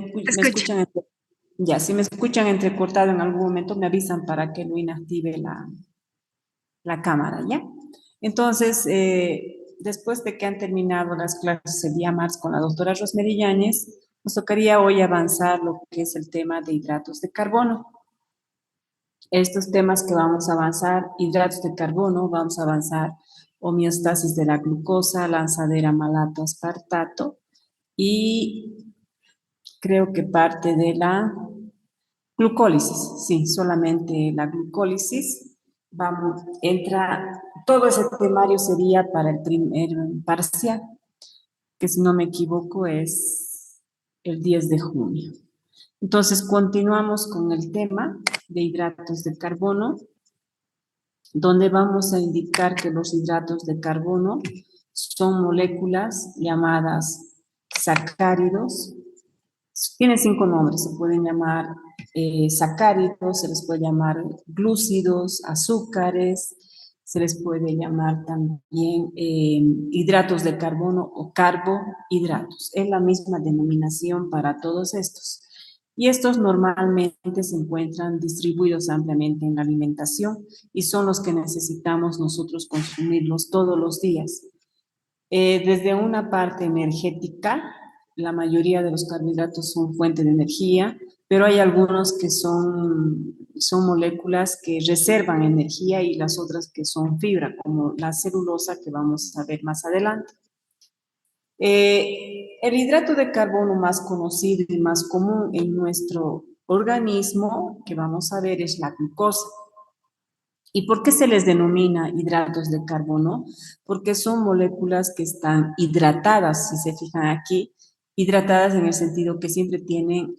Te me escucho. escuchan, ya, si me escuchan entrecortado en algún momento, me avisan para que no inactive la cámara, ¿ya? Entonces, después de que han terminado las clases el día martes con la doctora Rosemary Yáñez, nos tocaría hoy avanzar lo que es el tema de hidratos de carbono. Estos temas que vamos a avanzar, hidratos de carbono, vamos a avanzar homeostasis de la glucosa, lanzadera malato aspartato y creo que parte de la glucólisis, sí, solamente la glucólisis. Vamos, entra, todo ese temario sería para el primer parcial, que si no me equivoco es el 10 de junio. Entonces, continuamos con el tema de hidratos de carbono, donde vamos a indicar que los hidratos de carbono son moléculas llamadas sacáridos. Tienen 5 nombres, se pueden llamar sacáridos, se les puede llamar glúcidos, azúcares, se les puede llamar también hidratos de carbono o carbohidratos. Es la misma denominación para todos estos. Y estos normalmente se encuentran distribuidos ampliamente en la alimentación y son los que necesitamos nosotros consumirlos todos los días. Desde una parte energética, la mayoría de los carbohidratos son fuente de energía, pero hay algunos que son moléculas que reservan energía y las otras que son fibra, como la celulosa que vamos a ver más adelante. El hidrato de carbono más conocido y más común en nuestro organismo, que vamos a ver, es la glucosa. ¿Y por qué se les denomina hidratos de carbono? Porque son moléculas que están hidratadas, si se fijan aquí, hidratadas en el sentido que siempre tienen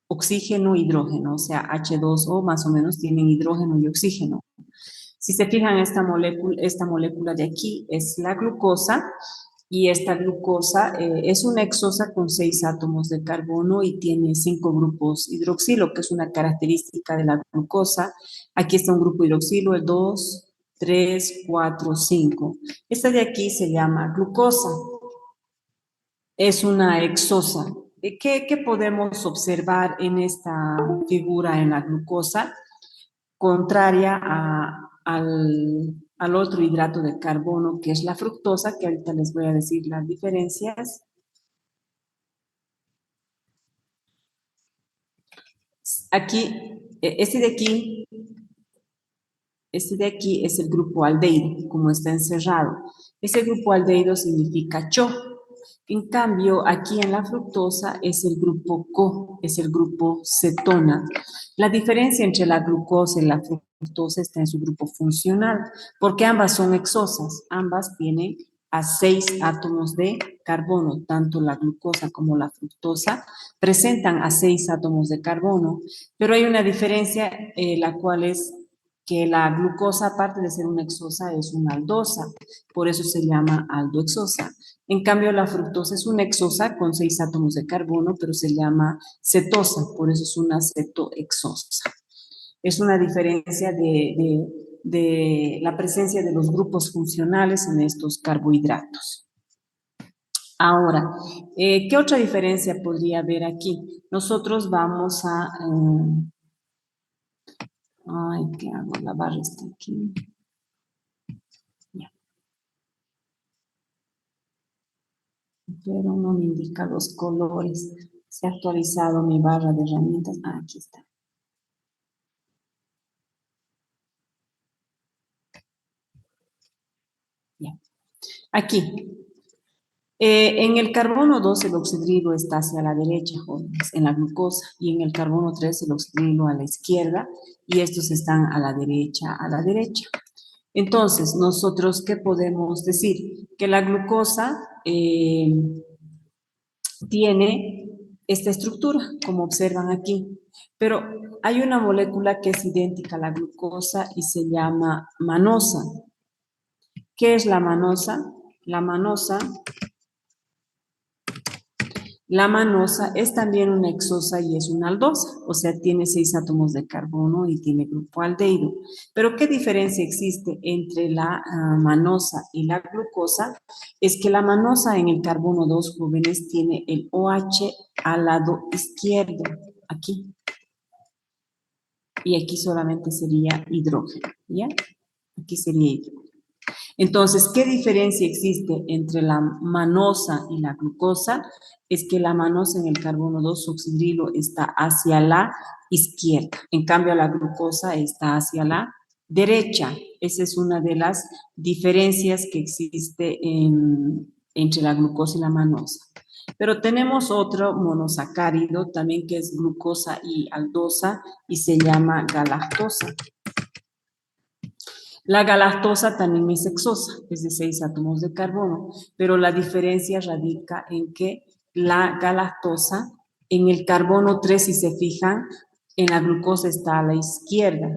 oxígeno, hidrógeno, o sea, H2O más o menos tienen hidrógeno y oxígeno. Si se fijan, esta molécula de aquí es la glucosa, y esta glucosa es una hexosa con 6 átomos de carbono y tiene 5 grupos hidroxilo, que es una característica de la glucosa. Aquí está un grupo hidroxilo, el 2, 3, 4, 5. Esta de aquí se llama glucosa. Es una hexosa. ¿Qué podemos observar en esta figura en la glucosa? Contraria al otro hidrato de carbono, que es la fructosa, que ahorita les voy a decir las diferencias. Aquí, este de aquí es el grupo aldehído, como está encerrado. Ese grupo aldehído significa CHO. En cambio, aquí en la fructosa es el grupo CO, es el grupo cetona. La diferencia entre la glucosa y la fructosa está en su grupo funcional, porque ambas son hexosas, ambas tienen a 6 átomos de carbono, tanto la glucosa como la fructosa presentan a 6 átomos de carbono, pero hay una diferencia, la cual es que la glucosa, aparte de ser una hexosa, es una aldosa, por eso se llama aldohexosa. En cambio, la fructosa es una hexosa con 6 átomos de carbono, pero se llama cetosa, por eso es una cetohexosa. Es una diferencia de la presencia de los grupos funcionales en estos carbohidratos. Ahora, ¿qué otra diferencia podría haber aquí? Nosotros vamos a... ay, ¿qué hago? La barra está aquí. Ya. Pero no me indica los colores. Se ha actualizado mi barra de herramientas. Ah, aquí está. Ya. Aquí. En el carbono 2 el oxidrilo está hacia la derecha, jóvenes, en la glucosa, y en el carbono 3 el oxidrilo a la izquierda, y estos están a la derecha, a la derecha. Entonces, nosotros, ¿qué podemos decir? Que la glucosa tiene esta estructura, como observan aquí, pero hay una molécula que es idéntica a la glucosa y se llama manosa. ¿Qué es la manosa? La manosa La manosa es también una exosa y es una aldosa, o sea, tiene 6 átomos de carbono y tiene grupo aldehído. Pero ¿qué diferencia existe entre la manosa y la glucosa? Es que la manosa en el carbono 2 jóvenes tiene el OH al lado izquierdo, aquí, y aquí solamente sería hidrógeno, ¿ya? Aquí sería hidrógeno. Entonces, ¿qué diferencia existe entre la manosa y la glucosa? Es que la manosa en el carbono 2 oxidrilo está hacia la izquierda, en cambio la glucosa está hacia la derecha. Esa es una de las diferencias que existe entre la glucosa y la manosa. Pero tenemos otro monosacárido también que es glucosa y aldosa y se llama galactosa. La galactosa también es hexosa, es de 6 átomos de carbono, pero la diferencia radica en que la galactosa, en el carbono 3, si se fijan, en la glucosa está a la izquierda.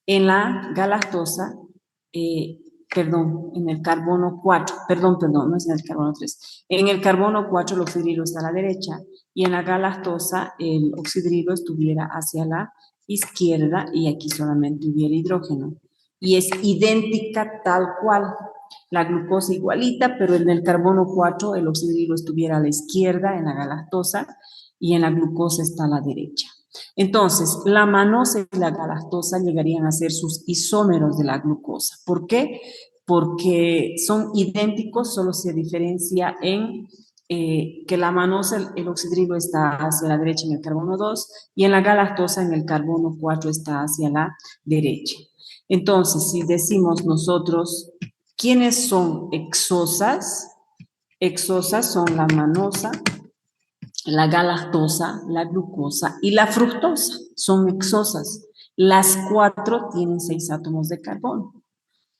En la galactosa, en el carbono 4, no es en el carbono 3. En el carbono 4 el oxidrilo está a la derecha y en la galactosa el oxidrilo estuviera hacia la izquierda y aquí solamente hubiera hidrógeno. Y es idéntica tal cual. La glucosa igualita, pero en el carbono 4 el oxidrilo estuviera a la izquierda en la galactosa y en la glucosa está a la derecha. Entonces, la manosa y la galactosa llegarían a ser sus isómeros de la glucosa. ¿Por qué? Porque son idénticos, solo se diferencia en que la manosa, el oxidrilo está hacia la derecha en el carbono 2 y en la galactosa en el carbono 4 está hacia la derecha. Entonces, si decimos nosotros, ¿quiénes son exosas? Exosas son la manosa, la galactosa, la glucosa y la fructosa. Son exosas. Las 4 tienen 6 átomos de carbono.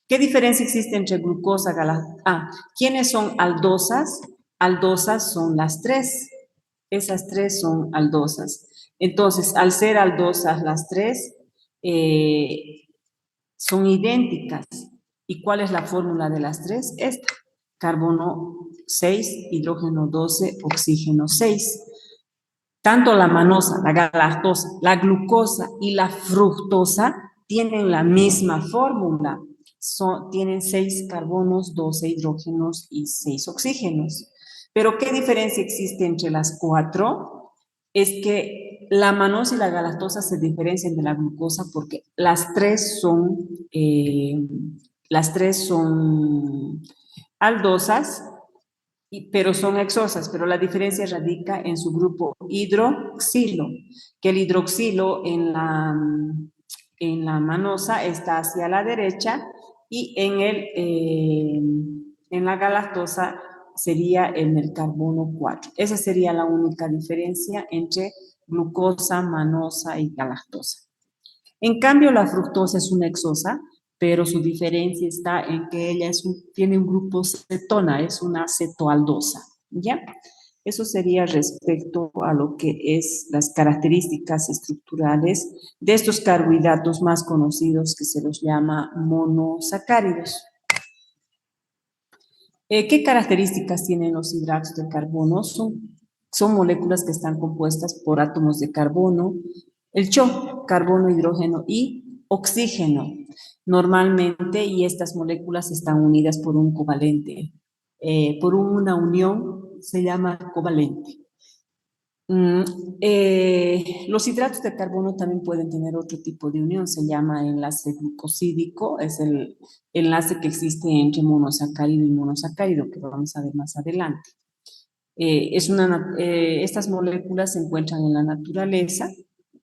¿Qué diferencia existe entre glucosa, galactosa? ¿Quiénes son aldosas? Aldosas son las 3. Esas 3 son aldosas. Entonces, al ser aldosas las 3, son idénticas. ¿Y cuál es la fórmula de las 3? Esta. Carbono 6, hidrógeno 12, oxígeno 6. Tanto la manosa, la galactosa, la glucosa y la fructosa tienen la misma fórmula. Tienen 6 carbonos, 12 hidrógenos y 6 oxígenos. Pero ¿qué diferencia existe entre las 4? Es que la manosa y la galactosa se diferencian de la glucosa porque las tres son aldosas, pero son exosas, pero la diferencia radica en su grupo hidroxilo, que el hidroxilo en la manosa está hacia la derecha y en la galactosa sería en el carbono 4. Esa sería la única diferencia entre glucosa, manosa y galactosa. En cambio, la fructosa es una exosa, pero su diferencia está en que ella tiene un grupo cetona, es una cetoaldosa, ¿ya? Eso sería respecto a lo que es las características estructurales de estos carbohidratos más conocidos que se los llama monosacáridos. ¿Qué características tienen los hidratos de carbono? Son moléculas que están compuestas por átomos de carbono, el CHO, carbono, hidrógeno y oxígeno. Normalmente, y estas moléculas están unidas por un covalente, por una unión se llama covalente. Los hidratos de carbono también pueden tener otro tipo de unión, se llama enlace glucosídico, es el enlace que existe entre monosacárido y monosacárido, que vamos a ver más adelante. Estas moléculas se encuentran en la naturaleza,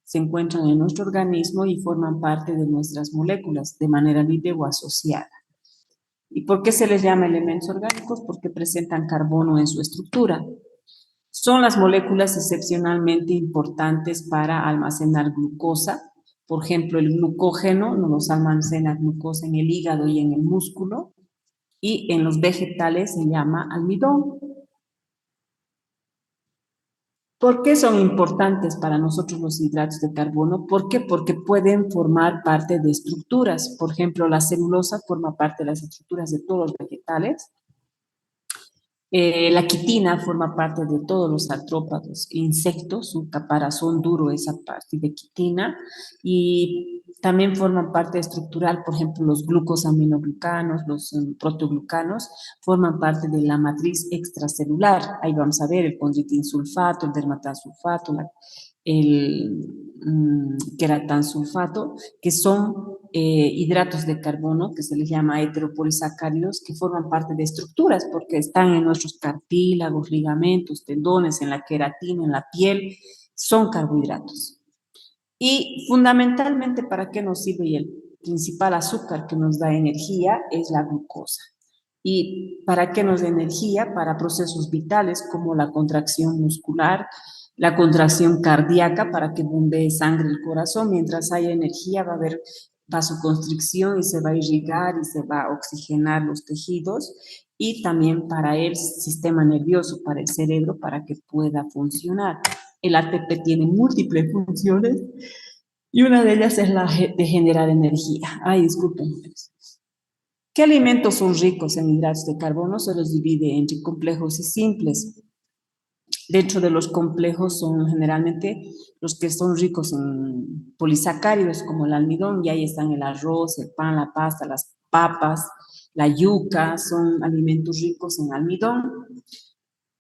se encuentran en nuestro organismo y forman parte de nuestras moléculas de manera libre o asociada. ¿Y por qué se les llama elementos orgánicos? Porque presentan carbono en su estructura. Son las moléculas excepcionalmente importantes para almacenar glucosa. Por ejemplo, el glucógeno nos almacena glucosa en el hígado y en el músculo. Y en los vegetales se llama almidón. ¿Por qué son importantes para nosotros los hidratos de carbono? ¿Por qué? Porque pueden formar parte de estructuras. Por ejemplo, la celulosa forma parte de las estructuras de todos los vegetales. La quitina forma parte de todos los artrópodos, insectos, su caparazón duro es a partir de quitina y también forman parte estructural, por ejemplo, los glucosaminoglucanos, los proteoglucanos, forman parte de la matriz extracelular. Ahí vamos a ver el condroitinsulfato, el dermatansulfato, el queratansulfato, que son hidratos de carbono, que se les llama heteropolisacáridos, que forman parte de estructuras, porque están en nuestros cartílagos, ligamentos, tendones, en la queratina, en la piel, son carbohidratos. Y fundamentalmente, ¿para qué nos sirve? Y el principal azúcar que nos da energía es la glucosa. ¿Y para qué nos da energía? Para procesos vitales como la contracción muscular, la contracción cardíaca, para que bombee sangre el corazón. Mientras haya energía va a haber vasoconstricción y se va a irrigar y se va a oxigenar los tejidos. Y también para el sistema nervioso, para el cerebro, para que pueda funcionar. El ATP tiene múltiples funciones y una de ellas es la de generar energía. Ay, disculpen. ¿Qué alimentos son ricos en hidratos de carbono? Se los divide entre complejos y simples. Dentro de los complejos son generalmente los que son ricos en polisacáridos, como el almidón, y ahí están el arroz, el pan, la pasta, las papas, la yuca, son alimentos ricos en almidón.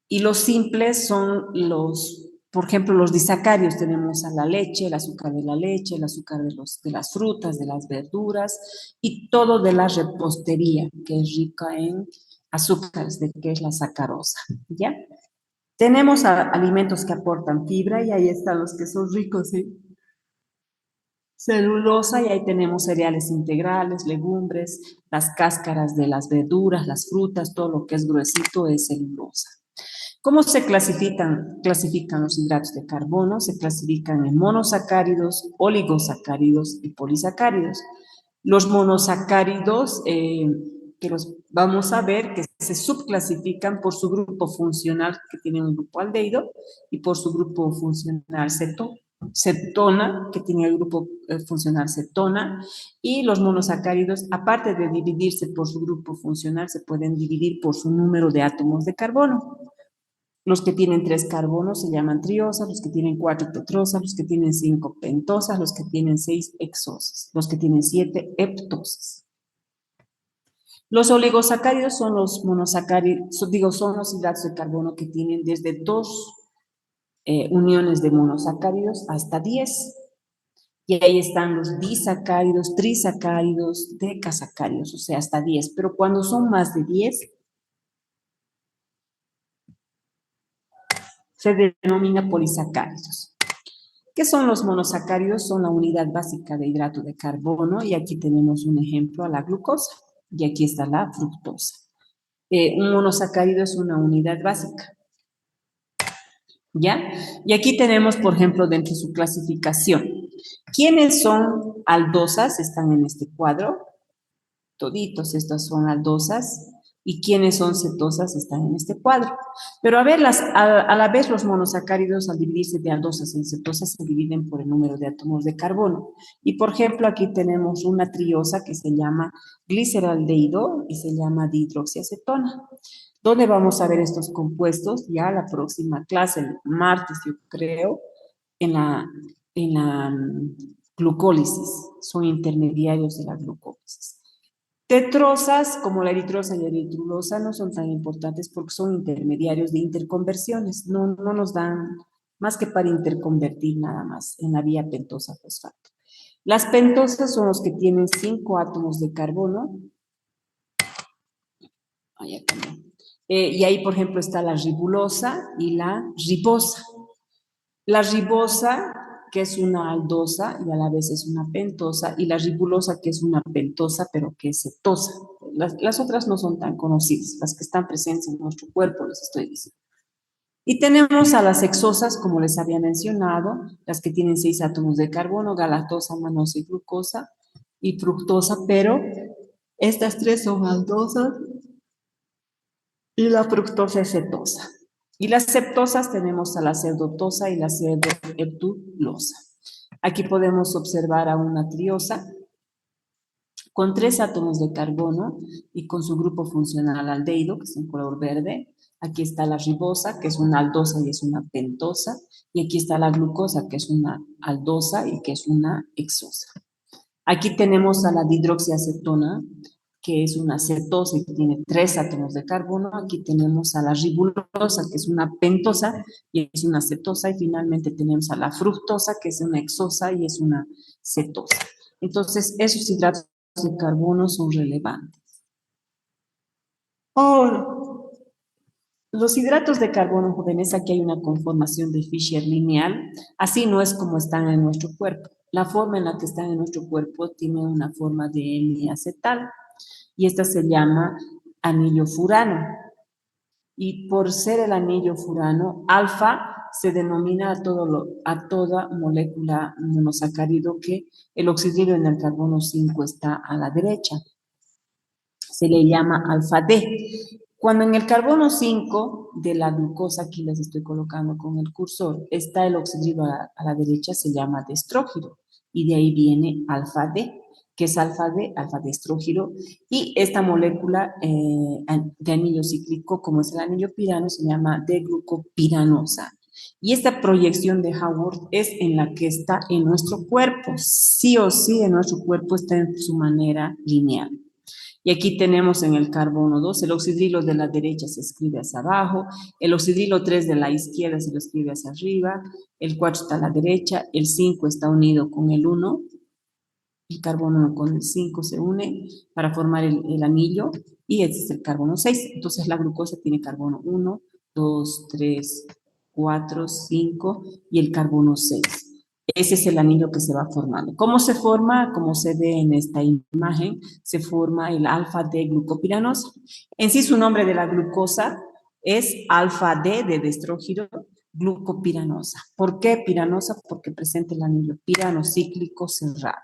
Y los simples son los, por ejemplo, los disacáridos. Tenemos a la leche, el azúcar de la leche, el azúcar de las frutas, de las verduras y todo de la repostería, que es rica en azúcares, de que es la sacarosa, ¿ya? Tenemos alimentos que aportan fibra y ahí están los que son ricos en celulosa y ahí tenemos cereales integrales, legumbres, las cáscaras de las verduras, las frutas, todo lo que es gruesito es celulosa. ¿Cómo se clasifican? Clasifican los hidratos de carbono, se clasifican en monosacáridos, oligosacáridos y polisacáridos. Los monosacáridos, que los vamos a ver, que se subclasifican por su grupo funcional, que tiene un grupo aldehído, y por su grupo funcional cetona, que tiene el grupo funcional cetona, y los monosacáridos, aparte de dividirse por su grupo funcional, se pueden dividir por su número de átomos de carbono. Los que tienen 3 carbonos se llaman triosas, los que tienen 4 tetrosas, los que tienen 5 pentosas, los que tienen 6 hexosas, los que tienen 7 heptosas. Los oligosacáridos son los monosacáridos, digo, son los hidratos de carbono que tienen desde 2 uniones de monosacáridos hasta 10. Y ahí están los disacáridos, trisacáridos, decasacáridos, o sea, hasta 10. Pero cuando son más de 10, se denomina polisacáridos. ¿Qué son los monosacáridos? Son la unidad básica de hidrato de carbono y aquí tenemos un ejemplo a la glucosa y aquí está la fructosa. Un monosacárido es una unidad básica, ¿ya? Y aquí tenemos, por ejemplo, dentro de su clasificación. ¿Quiénes son aldosas? Están en este cuadro. Toditos estas son aldosas. ¿Y quiénes son cetosas? Están en este cuadro. Pero a ver, a la vez los monosacáridos al dividirse de aldosas en cetosas se dividen por el número de átomos de carbono. Y por ejemplo, aquí tenemos una triosa que se llama gliceraldehído y se llama dihidroxiacetona. ¿Dónde vamos a ver estos compuestos? Ya la próxima clase, el martes, yo creo, en la glucólisis. Son intermediarios de la glucólisis. Tetrosas, como la eritrosa y la eritrulosa, no son tan importantes porque son intermediarios de interconversiones. No nos dan más que para interconvertir nada más en la vía pentosa-fosfato. Las pentosas son los que tienen 5 átomos de carbono. Y ahí, por ejemplo, está la ribulosa y la ribosa. La ribosa, que es una aldosa y a la vez es una pentosa, y la ribulosa, que es una pentosa, pero que es cetosa. Las otras no son tan conocidas, las que están presentes en nuestro cuerpo, les estoy diciendo. Y tenemos a las hexosas, como les había mencionado, las que tienen 6 átomos de carbono, galactosa, manosa y glucosa, y fructosa, pero estas 3 son aldosas y la fructosa es cetosa. Y las septosas tenemos a la pseudotosa y la pseudoheptulosa. Aquí podemos observar a una triosa con 3 átomos de carbono y con su grupo funcional aldehído, que es en color verde. Aquí está la ribosa, que es una aldosa y es una pentosa. Y aquí está la glucosa, que es una aldosa y que es una hexosa. Aquí tenemos a la dihidroxiacetona, que es una cetosa y que tiene 3 átomos de carbono. Aquí tenemos a la ribulosa, que es una pentosa y es una cetosa. Y finalmente tenemos a la fructosa, que es una hexosa y es una cetosa. Entonces, esos hidratos de carbono son relevantes. Ahora, los hidratos de carbono, jóvenes, aquí hay una conformación de Fischer lineal. Así no es como están en nuestro cuerpo. La forma en la que están en nuestro cuerpo tiene una forma de N-acetal y esta se llama anillo furano. Y por ser el anillo furano, alfa se denomina a toda molécula monosacárido que el oxidilo en el carbono 5 está a la derecha. Se le llama alfa D. Cuando en el carbono 5 de la glucosa, aquí les estoy colocando con el cursor, está el oxidilo a la derecha, se llama destrógiro. Y de ahí viene alfa D, que es alfa D estrógiro. Y esta molécula de anillo cíclico, como es el anillo pirano, se llama D-glucopiranosa. Y esta proyección de Haworth es en la que está en nuestro cuerpo. Sí o sí, en nuestro cuerpo está en su manera lineal. Y aquí tenemos en el carbono 2, el oxidrilo de la derecha se escribe hacia abajo, el oxidrilo 3 de la izquierda se lo escribe hacia arriba, el 4 está a la derecha, el 5 está unido con el 1, el carbono 1 con el 5 se une para formar el anillo, y este es el carbono 6. Entonces la glucosa tiene carbono 1, 2, 3, 4, 5 y el carbono 6. Ese es el anillo que se va formando. ¿Cómo se forma? Como se ve en esta imagen, se forma el alfa D glucopiranosa. En sí su nombre de la glucosa es alfa D de destrógiro glucopiranosa. ¿Por qué piranosa? Porque presenta el anillo pirano cíclico cerrado.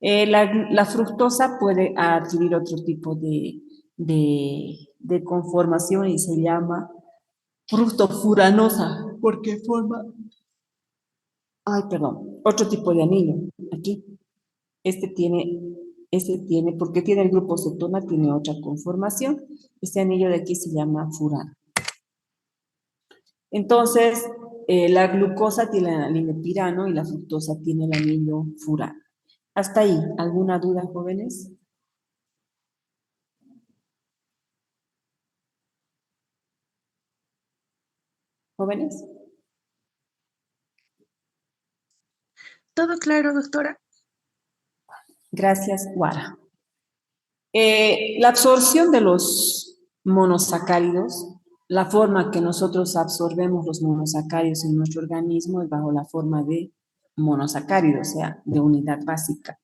La fructosa puede adquirir otro tipo de conformación y se llama fructofuranosa, porque forma, otro tipo de anillo. Aquí, este tiene, porque tiene el grupo cetona, tiene otra conformación. Este anillo de aquí se llama furano. Entonces, la glucosa tiene el anillo pirano y la fructosa tiene el anillo furano. Hasta ahí, ¿alguna duda, jóvenes? ¿Jóvenes? Todo claro, doctora. Gracias, Guara. La absorción de los monosacáridos, la forma que nosotros absorbemos los monosacáridos en nuestro organismo es bajo la forma de monosacárido, o sea, de unidad básica.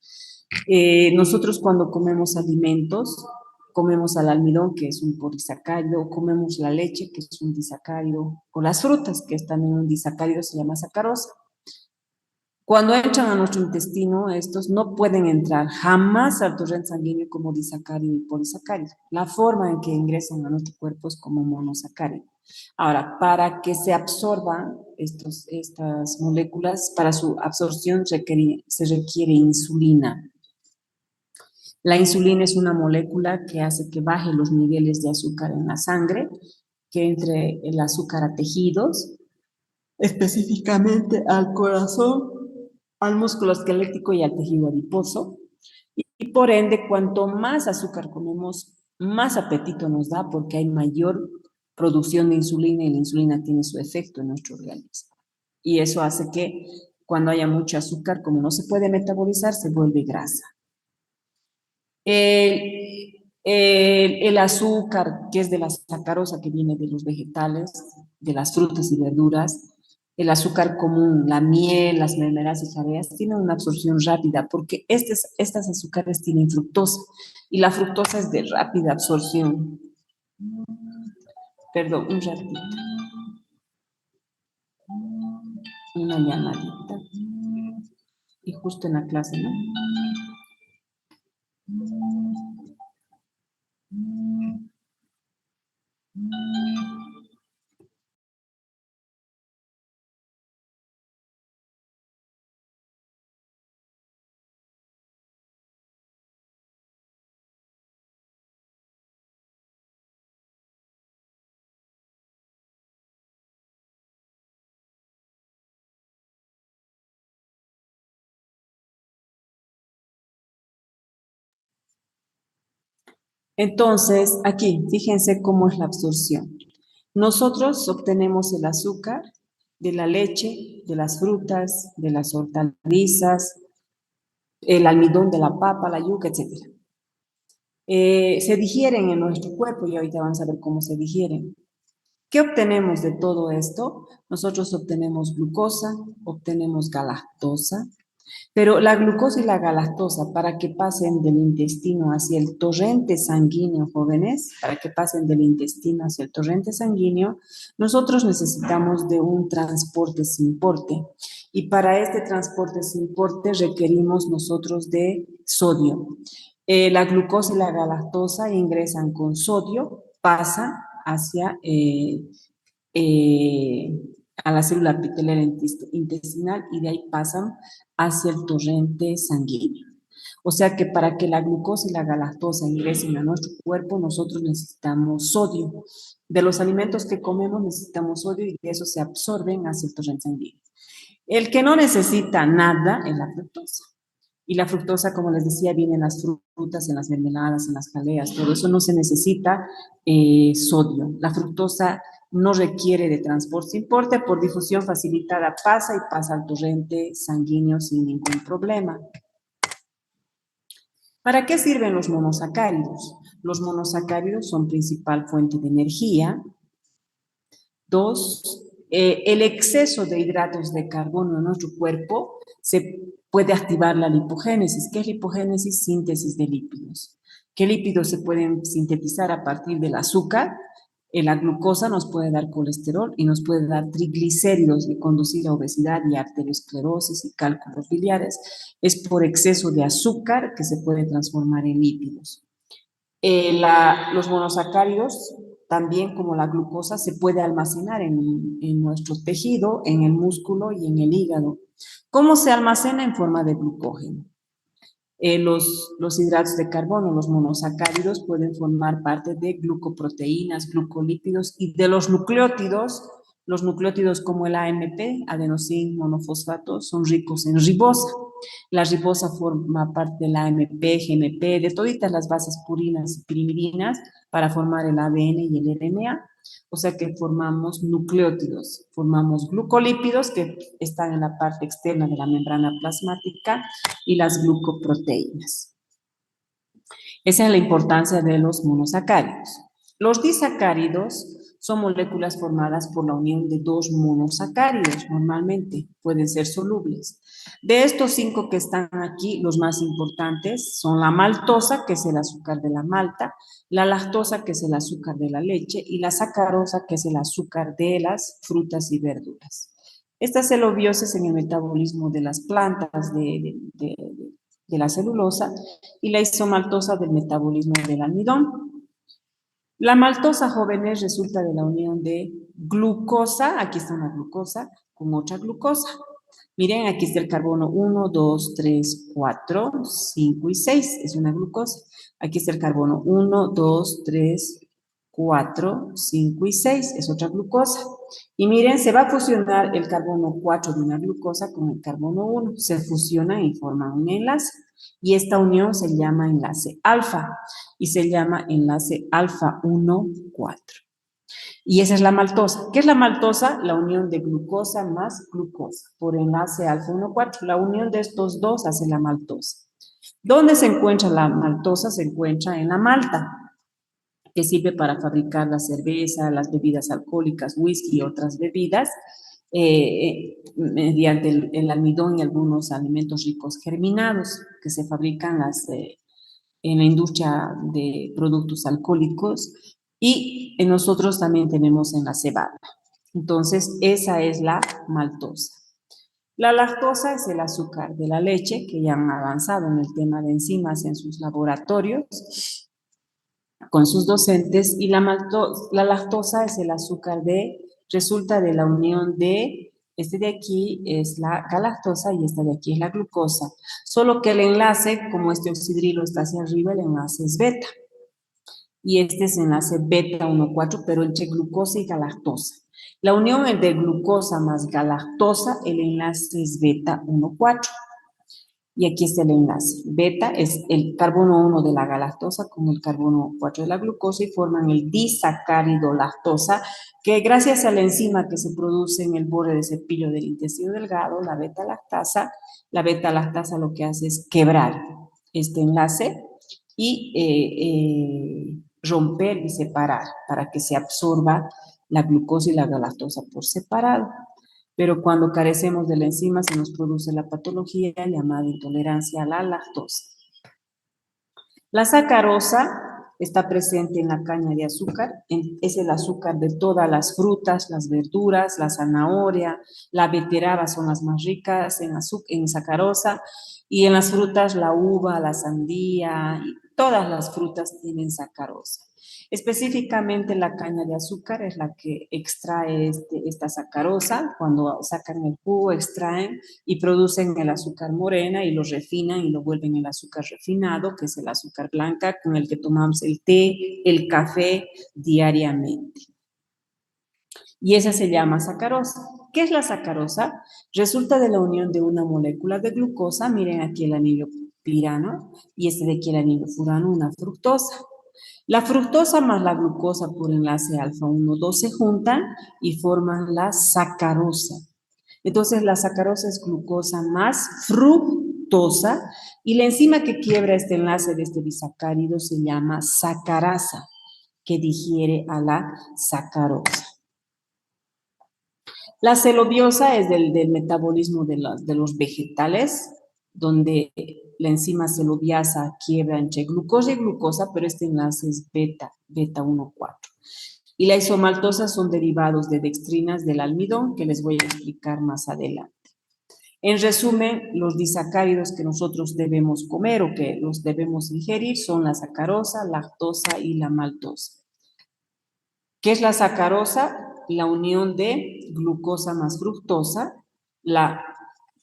Nosotros cuando comemos alimentos, comemos al almidón, que es un polisacárido, comemos la leche, que es un disacárido, o las frutas, que es también un disacárido, se llama sacarosa. Cuando entran a nuestro intestino, estos no pueden entrar jamás al torrente sanguíneo como disacárido y polisacárido. La forma en que ingresan a nuestro cuerpo es como monosacárido. Ahora, para que se absorban estas moléculas, para su absorción se requiere insulina. La insulina es una molécula que hace que baje los niveles de azúcar en la sangre, que entre el azúcar a tejidos, específicamente al corazón, al músculo esquelético y al tejido adiposo. Y por ende, cuanto más azúcar comemos, más apetito nos da porque hay mayor producción de insulina y la insulina tiene su efecto en nuestro organismo. Y eso hace que cuando haya mucho azúcar, como no se puede metabolizar, se vuelve grasa. El azúcar, que es de la sacarosa, que viene de los vegetales, de las frutas y verduras, el azúcar común, la miel, las mermeladas y jareas, tienen una absorción rápida porque estas azúcares tienen fructosa y la fructosa es de rápida absorción. Perdón, un ratito. Una llamadita. Y justo en la clase, ¿no? Entonces, aquí, fíjense cómo es la absorción. Nosotros obtenemos el azúcar de la leche, de las frutas, de las hortalizas, el almidón de la papa, la yuca, etc. Se digieren en nuestro cuerpo y ahorita vamos a ver cómo se digieren. ¿Qué obtenemos de todo esto? Nosotros obtenemos glucosa, obtenemos galactosa, pero la glucosa y la galactosa, para que pasen del intestino hacia el torrente sanguíneo, jóvenes, para que pasen del intestino hacia el torrente sanguíneo, nosotros necesitamos de un transporte sin porte. Y para este transporte sin porte requerimos nosotros de sodio. La glucosa y la galactosa ingresan con sodio, pasan hacia eh, a la célula epitelial intestinal y de ahí pasan hacia el torrente sanguíneo. O sea que para que la glucosa y la galactosa ingresen a nuestro cuerpo, nosotros necesitamos sodio. De los alimentos que comemos necesitamos sodio y de eso se absorben hacia el torrente sanguíneo. El que no necesita nada es la fructosa. Y la fructosa, como les decía, viene en las frutas, en las mermeladas, en las jaleas, todo eso no se necesita sodio. La fructosa no requiere de transporte sin porte, por difusión facilitada pasa y pasa al torrente sanguíneo sin ningún problema. ¿Para qué sirven los monosacáridos? Los monosacáridos son principal fuente de energía. Dos, el exceso de hidratos de carbono en nuestro cuerpo se puede activar la lipogénesis. ¿Qué es lipogénesis? Síntesis de lípidos. ¿Qué lípidos se pueden sintetizar a partir del azúcar? La glucosa nos puede dar colesterol y nos puede dar triglicéridos y conducir a obesidad y arteriosclerosis y cálculos biliares. Es por exceso de azúcar que se puede transformar en lípidos. Los monosacáridos, también como la glucosa, se puede almacenar en nuestro tejido, en el músculo y en el hígado. ¿Cómo se almacena? En forma de glucógeno. Los hidratos de carbono, los monosacáridos, pueden formar parte de glucoproteínas, glucolípidos y de los nucleótidos como el AMP, adenosín monofosfato, son ricos en ribosa. La ribosa forma parte del AMP, GMP, de toditas las bases purinas y pirimidinas para formar el ADN y el RNA. O sea que formamos nucleótidos, formamos glucolípidos que están en la parte externa de la membrana plasmática y las glucoproteínas. Esa es la importancia de los monosacáridos. Los disacáridos son moléculas formadas por la unión de dos monosacáridos, normalmente pueden ser solubles. De estos 5 que están aquí, los más importantes son la maltosa, que es el azúcar de la malta, la lactosa, que es el azúcar de la leche, y la sacarosa, que es el azúcar de las frutas y verduras. Esta celobiosis en el metabolismo de las plantas de la celulosa y la isomaltosa del metabolismo del almidón. La maltosa, jóvenes, resulta de la unión de glucosa, aquí está una glucosa, con otra glucosa. Miren, aquí está el carbono 1, 2, 3, 4, 5 y 6, es una glucosa. Aquí está el carbono 1, 2, 3, 4, 5 y 6, es otra glucosa. Y miren, se va a fusionar el carbono 4 de una glucosa con el carbono 1. Se fusionan y forman un enlace. Y esta unión se llama enlace alfa. Y se llama enlace alfa 1,4. Y esa es la maltosa. ¿Qué es la maltosa? La unión de glucosa más glucosa por enlace alfa 1,4. La unión de estos dos hace la maltosa. ¿Dónde se encuentra la maltosa? Se encuentra en la malta, que sirve para fabricar la cerveza, las bebidas alcohólicas, whisky y otras bebidas, mediante el almidón y algunos alimentos ricos germinados que se fabrican en la industria de productos alcohólicos y nosotros también tenemos en la cebada. Entonces, esa es la maltosa. La lactosa es el azúcar de la leche, que ya han avanzado en el tema de enzimas en sus laboratorios con sus docentes, y la lactosa es el azúcar resulta de la unión de, este de aquí es la galactosa y esta de aquí es la glucosa, solo que el enlace, como este oxidrilo está hacia arriba, el enlace es beta, y este es enlace beta 1,4, pero entre glucosa y galactosa. La unión de glucosa más galactosa, el enlace es beta 1,4. Y aquí está el enlace. Beta es el carbono 1 de la galactosa con el carbono 4 de la glucosa y forman el disacárido lactosa, que gracias a la enzima que se produce en el borde de cepillo del intestino delgado, la beta lactasa lo que hace es quebrar este enlace y romper y separar para que se absorba la glucosa y la galactosa por separado. Pero cuando carecemos de la enzima se nos produce la patología llamada intolerancia a la lactosa. La sacarosa está presente en la caña de azúcar, es el azúcar de todas las frutas, las verduras, la zanahoria, la beteraba son las más ricas en sacarosa, y en las frutas la uva, la sandía, y todas las frutas tienen sacarosa. Específicamente la caña de azúcar es la que extrae esta sacarosa. Cuando sacan el jugo, extraen y producen el azúcar morena y lo refinan y lo vuelven el azúcar refinado, que es el azúcar blanca con el que tomamos el té, el café diariamente. Y esa se llama sacarosa. ¿Qué es la sacarosa? Resulta de la unión de una molécula de glucosa, miren aquí el anillo pirano, y este de aquí el anillo furano, una fructosa. La fructosa más la glucosa por enlace alfa 1,2 se juntan y forman la sacarosa. Entonces la sacarosa es glucosa más fructosa y la enzima que quiebra este enlace de este disacárido se llama sacarasa, que digiere a la sacarosa. La celobiosa es del metabolismo de los vegetales, donde la enzima celobiasa quiebra entre glucosa y glucosa, pero este enlace es beta 1,4. Y la isomaltosa son derivados de dextrinas del almidón, que les voy a explicar más adelante. En resumen, los disacáridos que nosotros debemos comer o que los debemos ingerir son la sacarosa, lactosa y la maltosa. ¿Qué es la sacarosa? La unión de glucosa más fructosa.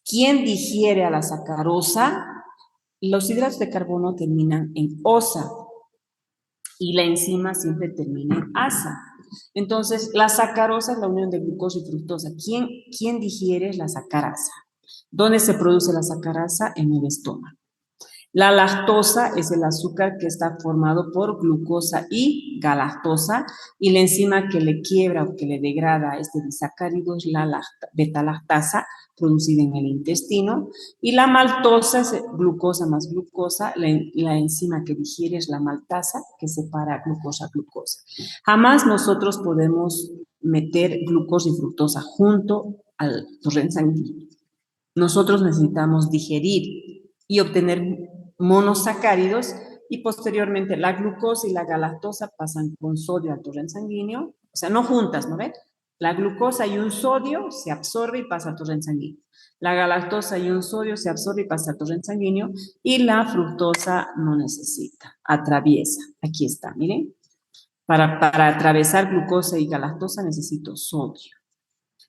¿Quién digiere a la sacarosa? Los hidratos de carbono terminan en osa y la enzima siempre termina en asa. Entonces, la sacarosa es la unión de glucosa y fructosa. ¿Quién digiere la sacarasa? ¿Dónde se produce la sacarasa? En el estómago. La lactosa es el azúcar que está formado por glucosa y galactosa, y la enzima que le quiebra o que le degrada a este disacárido es la beta-lactasa, producida en el intestino, y la maltosa es glucosa más glucosa, la enzima que digiere es la maltasa, que separa glucosa. Jamás nosotros podemos meter glucosa y fructosa junto al torrente sanguíneo. Nosotros necesitamos digerir y obtener monosacáridos y posteriormente la glucosa y la galactosa pasan con sodio al torrente sanguíneo, o sea, no juntas, ¿no ven? La glucosa y un sodio se absorbe y pasa al torrente sanguíneo. La galactosa y un sodio se absorbe y pasa al torrente sanguíneo y la fructosa no necesita, atraviesa. Aquí está, miren. Para atravesar glucosa y galactosa necesito sodio.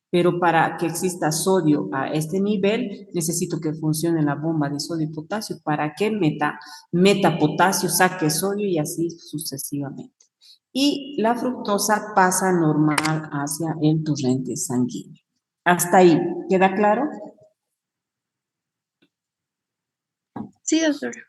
Pero para que exista sodio a este nivel, necesito que funcione la bomba de sodio y potasio para que meta potasio, saque sodio y así sucesivamente. Y la fructosa pasa normal hacia el torrente sanguíneo. Hasta ahí, ¿queda claro? Sí, doctora.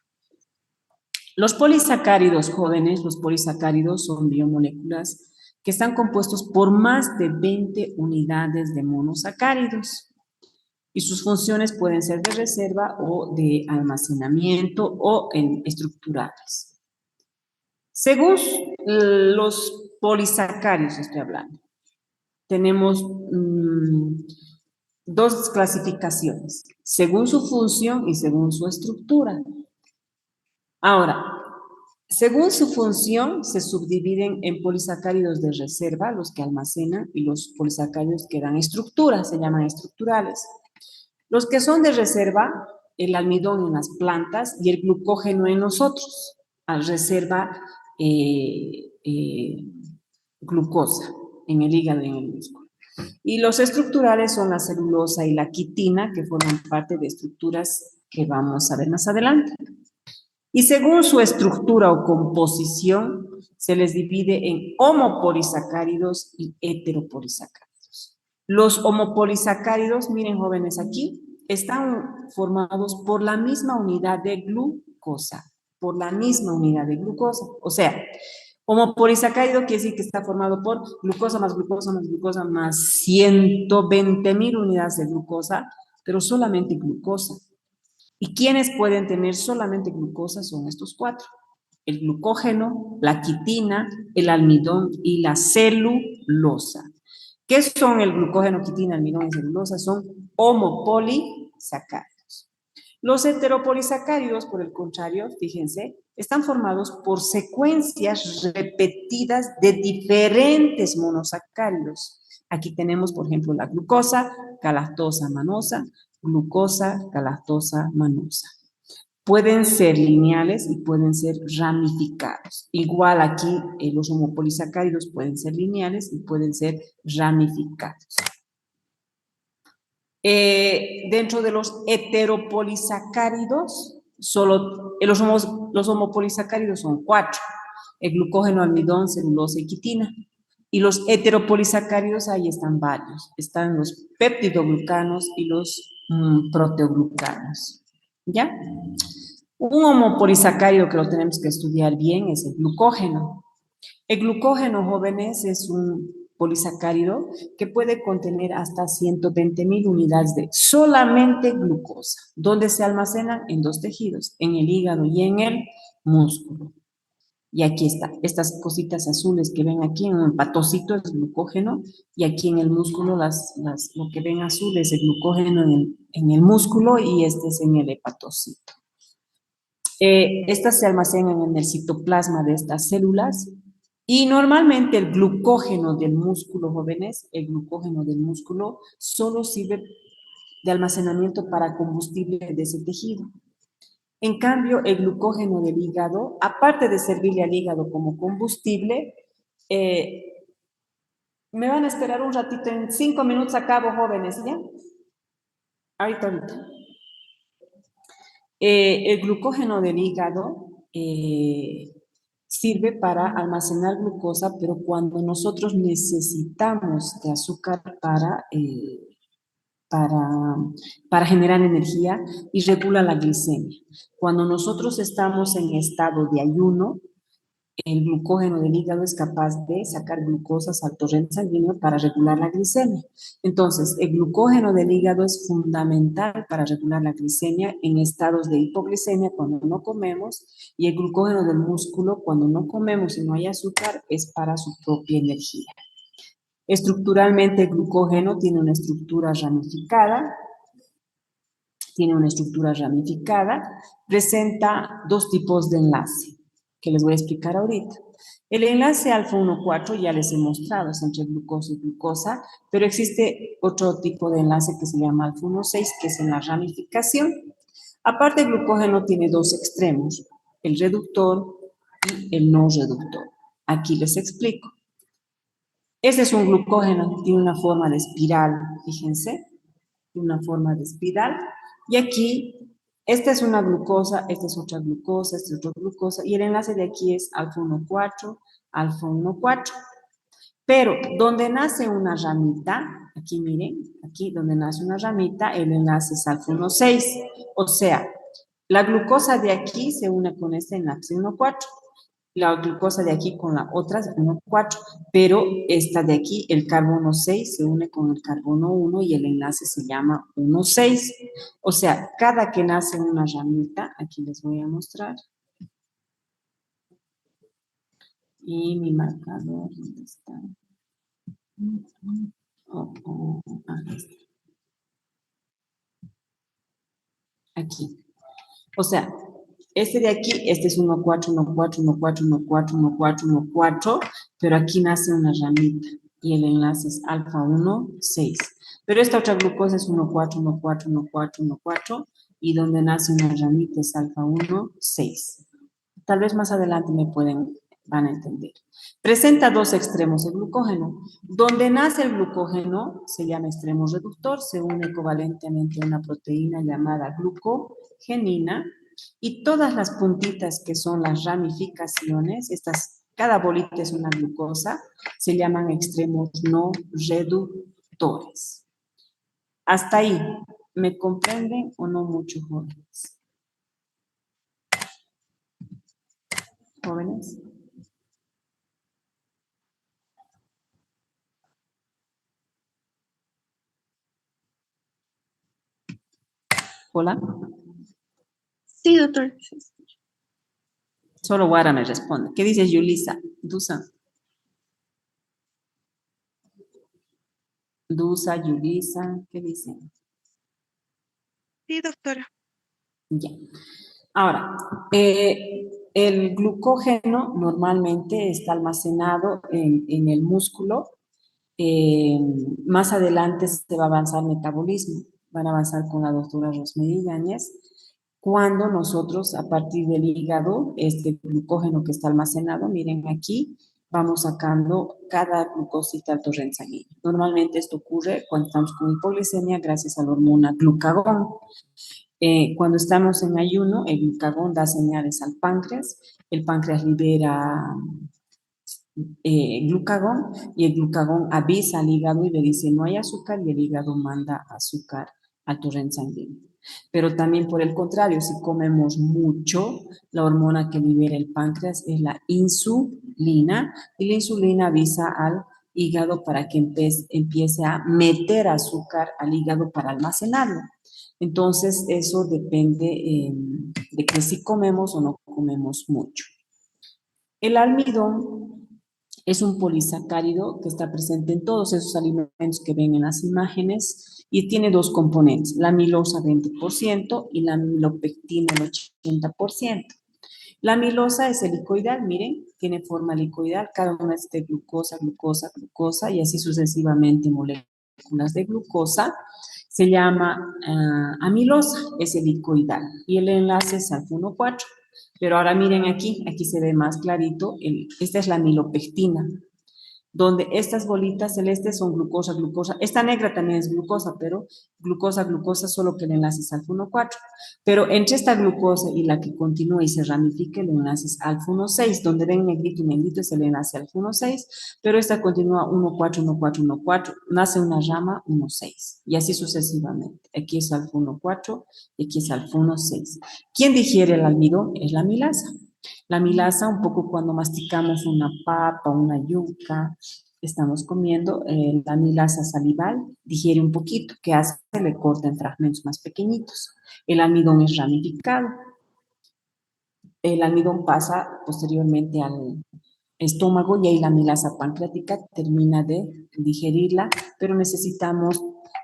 Los polisacáridos jóvenes, los polisacáridos son biomoléculas que están compuestos por más de 20 unidades de monosacáridos. Y sus funciones pueden ser de reserva o de almacenamiento o estructurales. Según los polisacáridos, estoy hablando, tenemos dos clasificaciones, según su función y según su estructura. Ahora, según su función, se subdividen en polisacáridos de reserva, los que almacenan, y los polisacáridos que dan estructura, se llaman estructurales. Los que son de reserva, el almidón en las plantas y el glucógeno en nosotros, reserva glucosa en el hígado y en el músculo. Y los estructurales son la celulosa y la quitina, que forman parte de estructuras que vamos a ver más adelante. Y según su estructura o composición, se les divide en homopolisacáridos y heteropolisacáridos. Los homopolisacáridos, miren jóvenes aquí, están formados por la misma unidad de glucosa, por la misma unidad de glucosa. O sea, homopolisacárido quiere decir que está formado por glucosa más glucosa más glucosa más 120.000 unidades de glucosa, pero solamente glucosa. ¿Y quiénes pueden tener solamente glucosa? Son estos cuatro: el glucógeno, la quitina, el almidón y la celulosa. ¿Qué son el glucógeno, quitina, almidón y celulosa? Son homopolisacáridos. Los heteropolisacáridos, por el contrario, fíjense, están formados por secuencias repetidas de diferentes monosacáridos. Aquí tenemos, por ejemplo, la glucosa, galactosa, manosa, glucosa, galactosa, manosa. Pueden ser lineales y pueden ser ramificados. Igual aquí los homopolisacáridos pueden ser lineales y pueden ser ramificados. Dentro de los heteropolisacáridos, solo los homopolisacáridos son cuatro: el glucógeno, almidón, celulosa y quitina. Y los heteropolisacáridos, ahí están varios. Están los peptidoglucanos y los proteoglucanos. ¿Ya? Un homopolisacárido que lo tenemos que estudiar bien es el glucógeno. El glucógeno, jóvenes, es un polisacárido que puede contener hasta 120.000 unidades de solamente glucosa, donde se almacenan en dos tejidos, en el hígado y en el músculo. Y aquí está, estas cositas azules que ven aquí en el hepatocito es glucógeno, y aquí en el músculo lo que ven azul es el glucógeno en el músculo, y este es en el hepatocito. Estas se almacenan en el citoplasma de estas células, y normalmente el glucógeno del músculo, jóvenes, el glucógeno del músculo solo sirve de almacenamiento para combustible de ese tejido. En cambio, el glucógeno del hígado, aparte de servirle al hígado como combustible, me van a esperar un ratito, en 5 minutos acabo, jóvenes, ¿ya? Ahorita. El glucógeno del hígado sirve para almacenar glucosa, pero cuando nosotros necesitamos de azúcar para generar energía, y regula la glicemia. Cuando nosotros estamos en estado de ayuno, el glucógeno del hígado es capaz de sacar glucosas al torrente sanguíneo para regular la glicemia. Entonces, el glucógeno del hígado es fundamental para regular la glicemia en estados de hipoglicemia cuando no comemos, y el glucógeno del músculo cuando no comemos y no hay azúcar es para su propia energía. Estructuralmente, el glucógeno tiene una estructura ramificada, presenta dos tipos de enlace que les voy a explicar ahorita. El enlace alfa 1,4 ya les he mostrado, es entre glucosa y glucosa, pero existe otro tipo de enlace que se llama alfa 1,6, que es en la ramificación. Aparte, el glucógeno tiene dos extremos, el reductor y el no reductor. Aquí les explico. Ese es un glucógeno, tiene una forma de espiral, fíjense, una forma de espiral, y aquí, esta es una glucosa, esta es otra glucosa, esta es otra glucosa, y el enlace de aquí es alfa 1,4, alfa 1,4. Pero donde nace una ramita, aquí miren, aquí donde nace una ramita, el enlace es alfa 1,6. O sea, la glucosa de aquí se une con este enlace 1,4. La glucosa de aquí con la otra es 1,4. Pero esta de aquí, el carbono 6, se une con el carbono 1 y el enlace se llama 1,6. O sea, cada que nace una ramita, aquí les voy a mostrar. Y mi marcador, ¿dónde está? Aquí. O sea, este de aquí, este es 1,4, 1,4, 1,4, 1,4, 1,4, 1,4, pero aquí nace una ramita y el enlace es alfa 1,6. Pero esta otra glucosa es 1,4, 1,4, 1,4, 1,4, y donde nace una ramita es alfa 1,6. Tal vez más adelante van a entender. Presenta dos extremos el glucógeno. Donde nace el glucógeno se llama extremo reductor, se une covalentemente a una proteína llamada glucogenina, y todas las puntitas que son las ramificaciones, cada bolita es una glucosa, se llaman extremos no reductores. Hasta ahí. ¿Me comprenden o no mucho, jóvenes? ¿Jóvenes? ¿Hola? Sí, doctor. Solo Guara me responde. ¿Qué dice Yulisa? Dusa, Yulisa, ¿qué dicen? Sí, doctora. Ya. Ahora, el glucógeno normalmente está almacenado en el músculo. eh, Más adelante se va a avanzar el metabolismo. Van a avanzar con la doctora Rosmery Yáñez. Cuando nosotros, a partir del hígado, este glucógeno que está almacenado, miren aquí, vamos sacando cada glucosita al torrente sanguíneo. Normalmente esto ocurre cuando estamos con hipoglicemia gracias a la hormona glucagón. Cuando estamos en ayuno, el glucagón da señales al páncreas, el páncreas libera glucagón y el glucagón avisa al hígado y le dice no hay azúcar y el hígado manda azúcar al torrente sanguíneo. Pero también por el contrario, si comemos mucho, la hormona que libera el páncreas es la insulina y la insulina avisa al hígado para que empiece a meter azúcar al hígado para almacenarlo. Entonces, eso depende de que si comemos o no comemos mucho. El almidón es un polisacárido que está presente en todos esos alimentos que ven en las imágenes y tiene dos componentes, la amilosa 20% y la amilopectina el 80%. La amilosa es helicoidal, miren, tiene forma helicoidal, cada una es de glucosa, glucosa, glucosa y así sucesivamente moléculas de glucosa. Se llama amilosa, es helicoidal y el enlace es alfa-1,4. Pero ahora miren aquí se ve más clarito, esta es la amilopectina, donde estas bolitas celestes son glucosa, glucosa. Esta negra también es glucosa, pero glucosa, glucosa, solo que el enlace es alfa-1,4. Pero entre esta glucosa y la que continúa y se ramifica, el enlace es alfa-1,6. Donde ven negrito y negrito es el enlace alfa-1,6, pero esta continúa 1,4, 1,4, 1,4. Nace una rama 1,6. Y así sucesivamente. Aquí es alfa-1,4 y aquí es alfa-1,6. ¿Quién digiere el almidón? Es la amilasa. La amilasa, un poco cuando masticamos una papa, una yuca, estamos comiendo, la amilasa salival digiere un poquito, que hace, le corta en fragmentos más pequeñitos. El almidón es ramificado. El almidón pasa posteriormente al estómago y ahí la amilasa pancreática termina de digerirla, pero necesitamos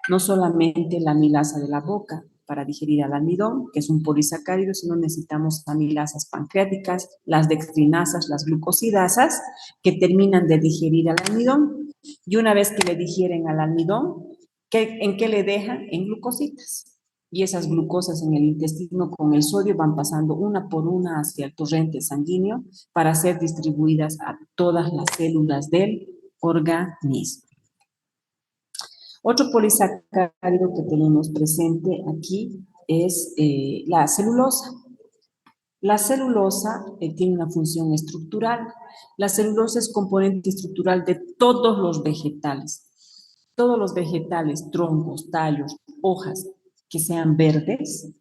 no solamente la amilasa de la boca para digerir al almidón, que es un polisacárido, sino necesitamos amilasas pancreáticas, las dextrinasas, las glucosidasas, que terminan de digerir al almidón. Y una vez que le digieren al almidón, ¿en qué le dejan? En glucositas. Y esas glucosas en el intestino con el sodio van pasando una por una hacia el torrente sanguíneo para ser distribuidas a todas las células del organismo. Otro polisacárido que tenemos presente aquí es la celulosa. La celulosa tiene una función estructural. La celulosa es componente estructural de todos los vegetales. Todos los vegetales, troncos, tallos, hojas que sean verdes,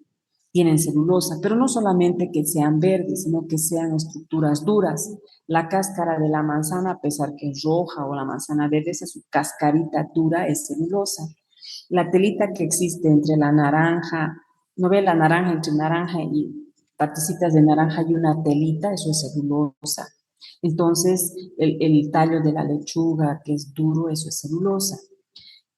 tienen celulosa, pero no solamente que sean verdes, sino que sean estructuras duras. La cáscara de la manzana, a pesar que es roja o la manzana verde, esa su cascarita dura es celulosa. La telita que existe entre la naranja, no ve la naranja entre naranja y partecitas de naranja y una telita, eso es celulosa. Entonces, el tallo de la lechuga que es duro, eso es celulosa.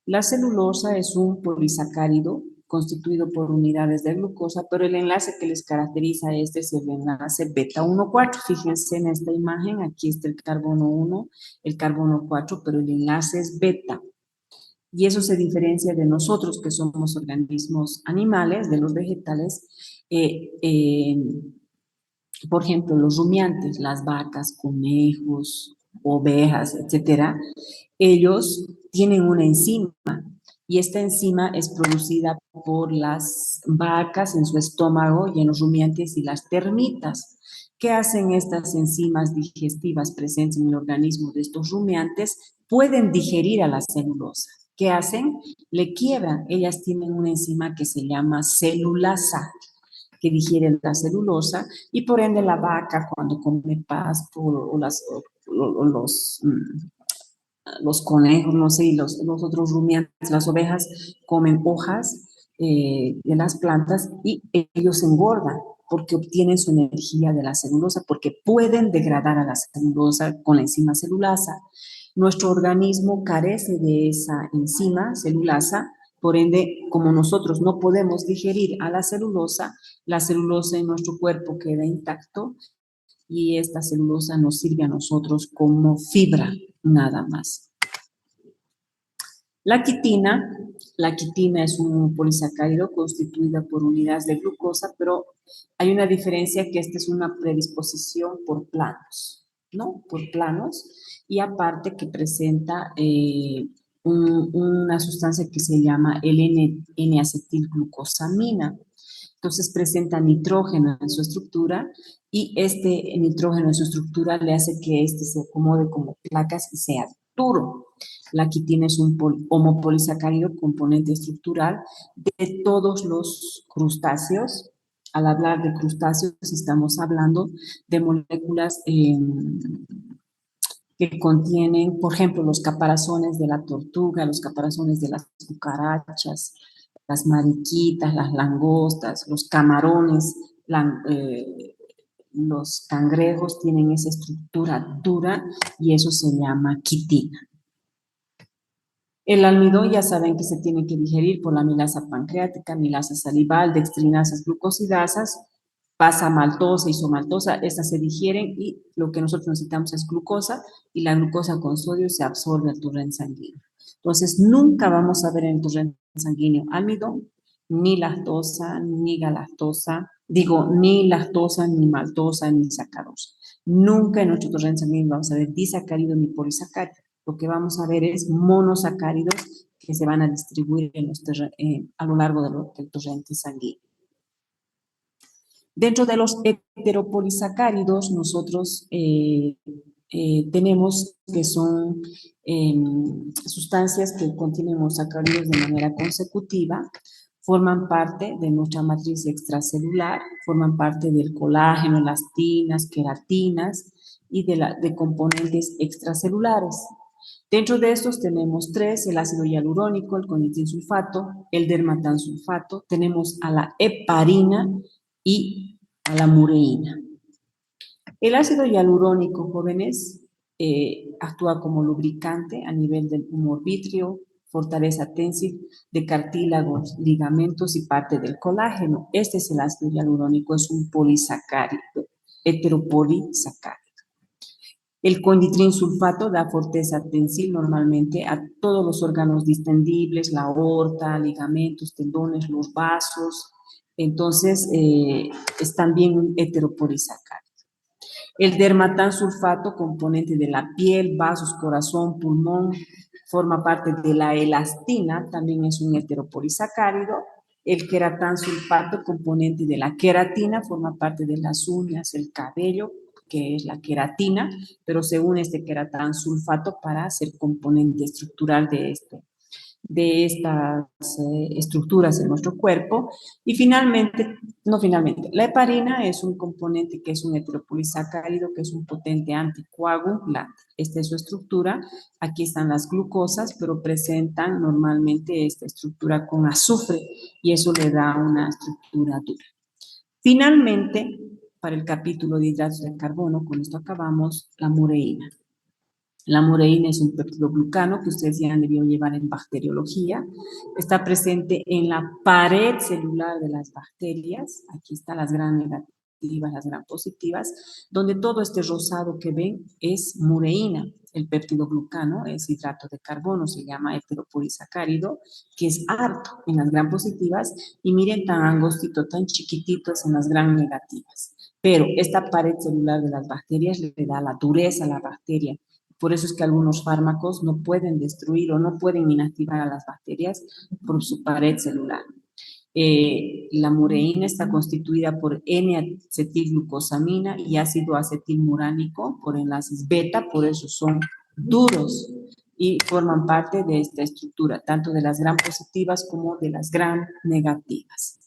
La celulosa es un polisacárido constituido por unidades de glucosa, pero el enlace que les caracteriza a este es el enlace beta 1,4. Fíjense en esta imagen, aquí está el carbono 1, el carbono 4, pero el enlace es beta. Y eso se diferencia de nosotros, que somos organismos animales, de los vegetales. Por ejemplo, los rumiantes, las vacas, conejos, ovejas, etcétera, ellos tienen una enzima y esta enzima es producida por las vacas en su estómago y en los rumiantes y las termitas. ¿Qué hacen estas enzimas digestivas presentes en el organismo de estos rumiantes? Pueden digerir a la celulosa. ¿Qué hacen? Le quiebran. Ellas tienen una enzima que se llama celulasa, que digiere la celulosa, y por ende la vaca cuando come pasto o los conejos, no sé, y los otros rumiantes, las ovejas comen hojas de las plantas y ellos engordan porque obtienen su energía de la celulosa, porque pueden degradar a la celulosa con la enzima celulasa. Nuestro organismo carece de esa enzima celulasa, por ende, como nosotros no podemos digerir a la celulosa en nuestro cuerpo queda intacto y esta celulosa nos sirve a nosotros como fibra, nada más. La quitina es un polisacárido constituido por unidades de glucosa, pero hay una diferencia que esta es una predisposición por planos, ¿no? Por planos, y aparte que presenta una sustancia que se llama el N-acetilglucosamina. Entonces presenta nitrógeno en su estructura y este nitrógeno en su estructura le hace que este se acomode como placas y sea duro. La quitina es un homopolisacárido componente estructural de todos los crustáceos. Al hablar de crustáceos estamos hablando de moléculas que contienen, por ejemplo, los caparazones de la tortuga, los caparazones de las cucarachas, las mariquitas, las langostas, los camarones, los cangrejos tienen esa estructura dura y eso se llama quitina. El almidón ya saben que se tiene que digerir por la milasa pancreática, milasa salival, dextrinasas, glucosidasas, pasa maltosa, isomaltosa, estas se digieren y lo que nosotros necesitamos es glucosa y la glucosa con sodio se absorbe al torrente sanguíneo. Entonces, nunca vamos a ver en el torrente sanguíneo almidón, ni lactosa, ni galactosa, ni lactosa, ni maltosa, ni sacarosa. Nunca en nuestro torrente sanguíneo vamos a ver disacárido ni polisacárido. Lo que vamos a ver es monosacáridos que se van a distribuir a lo largo del torrente sanguíneo. Dentro de los heteropolisacáridos, nosotros tenemos que son sustancias que contienen monosacáridos de manera consecutiva, forman parte de nuestra matriz extracelular, forman parte del colágeno, elastina, queratinas y de componentes extracelulares. Dentro de estos tenemos tres: el ácido hialurónico, el conitinsulfato, el dermatansulfato, tenemos a la heparina y a la mureína. El ácido hialurónico, jóvenes, actúa como lubricante a nivel del humor vítreo, fortaleza ténsil de cartílagos, ligamentos y parte del colágeno. Este es el ácido hialurónico, es un polisacárido, heteropolisacárido. El conditrinsulfato da fortaleza tensil normalmente a todos los órganos distendibles, la aorta, ligamentos, tendones, los vasos. Entonces, es también un heteropolisacárido. El dermatansulfato, componente de la piel, vasos, corazón, pulmón, forma parte de la elastina, también es un heteropolisacárido. El queratansulfato, componente de la queratina, forma parte de las uñas, el cabello, que es la queratina, pero se une este queratansulfato para ser componente estructural de estas estructuras en nuestro cuerpo. Y la heparina es un componente que es un heteropolisacárido, que es un potente anticoagulante. Esta es su estructura. Aquí están las glucosas, pero presentan normalmente esta estructura con azufre y eso le da una estructura dura. Finalmente, para el capítulo de hidratos de carbono, con esto acabamos, la mureína. La mureína es un peptidoglucano que ustedes ya han debido llevar en bacteriología. Está presente en la pared celular de las bacterias. Aquí están las gran negativas, las gran positivas, donde todo este rosado que ven es mureína. El peptidoglucano es hidrato de carbono, se llama heteropolisacárido, que es harto en las gran positivas y miren tan angostito, tan chiquititos en las gran negativas. Pero esta pared celular de las bacterias le da la dureza a la bacteria. Por eso es que algunos fármacos no pueden destruir o no pueden inactivar a las bacterias por su pared celular. La mureína está constituida por N-acetilglucosamina y ácido acetilmuránico por enlaces beta, por eso son duros. y forman parte de esta estructura, tanto de las gram positivas como de las gram negativas.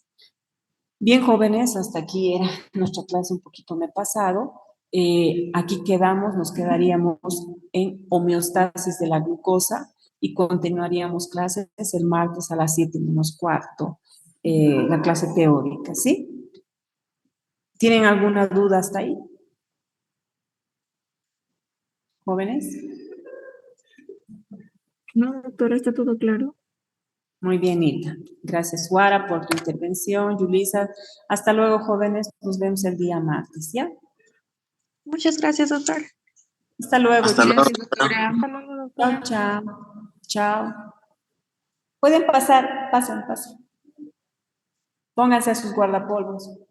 Bien, jóvenes, hasta aquí era nuestra clase, un poquito me he pasado. Aquí quedamos, nos quedaríamos en homeostasis de la glucosa y continuaríamos clases el martes a las 7:45, la clase teórica, ¿sí? ¿Tienen alguna duda hasta ahí? ¿Jóvenes? No, doctora, está todo claro. Muy bien, Hilda. Gracias, Suara, por tu intervención. Yulisa, hasta luego, jóvenes. Nos vemos el día martes, ¿ya? Muchas gracias, doctora. Hasta luego. Hasta luego. Gracias, doctora. Hasta luego, doctora. Chao, chao. Chao. Pueden pasar, pasen. Pónganse a sus guardapolvos.